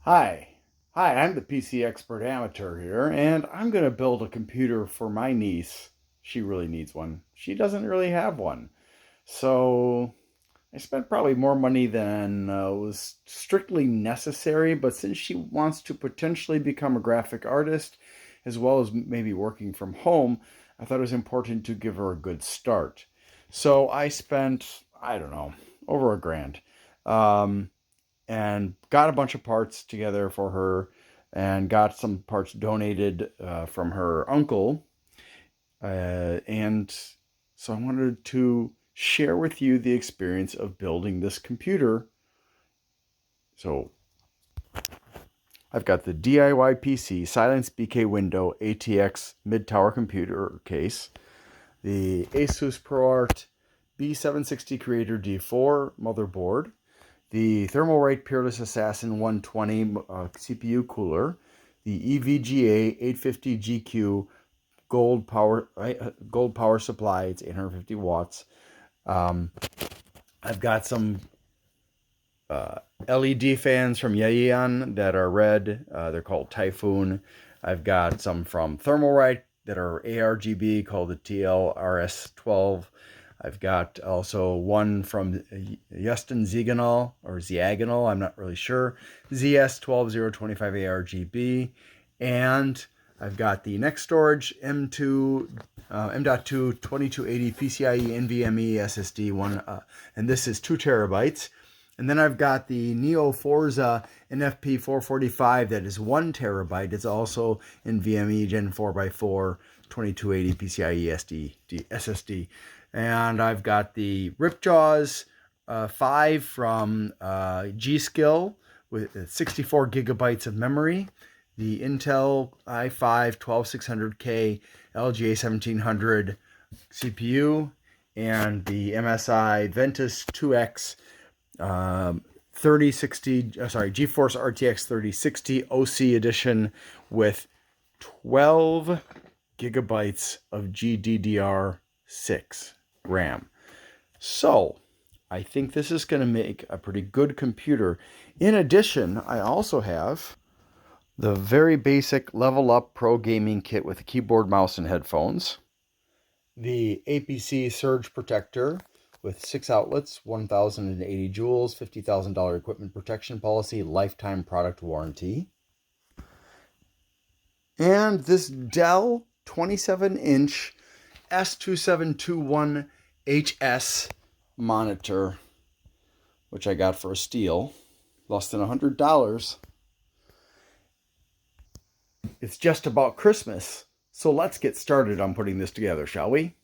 Hi, I'm the PC expert amateur here, and I'm going to build a computer for my niece. She really needs one. She doesn't really have one. So I spent probably more money than was strictly necessary, but since she wants to potentially become a graphic artist, as well as maybe working from home, I thought it was important to give her a good start. So I spent, I don't know, over $1,000. Um, and got a bunch of parts together for her and got some parts donated from her uncle. And so I wanted to share with you the experience of building this computer. So I've got the DIYPC Silence BK Window ATX mid-tower computer case, the Asus ProArt B760 Creator D4 motherboard, the Thermalright Peerless Assassin 120 CPU cooler, the EVGA 850 GQ gold power supply. It's 850 watts. I've got some LED fans from Yeyian that are red. They're called Typhoon. I've got some from Thermalright that are ARGB called the TLRS12. I've got also one from GHNEL or GHNEL, I'm not really sure, ZS12025 ARGB, and I've got the Nextorage M.2 2280 PCIe NVMe SSD one, and this is 2 terabytes. And then I've got the Neo Forza NFP 445 that is 1 terabyte. It's also NVMe Gen 4x4 2280 PCIe SSD. And I've got the Ripjaws 5 from G.Skill with 64 gigabytes of memory. The Intel i5 12600K LGA 1700 CPU. And the MSI Ventus 2X 3060, GeForce RTX 3060 OC edition with 12 gigabytes of GDDR6 RAM. So I think this is going to make a pretty good computer. In addition, I also have the very basic LVLUP Pro Gaming Kit with a keyboard, mouse, and headphones. The APC surge protector with 6 outlets, 1,080 joules, $50,000 equipment protection policy, lifetime product warranty. And this Dell 27-inch S2721HS monitor, which I got for a steal, less than $100. It's just about Christmas, so let's get started on putting this together, shall we?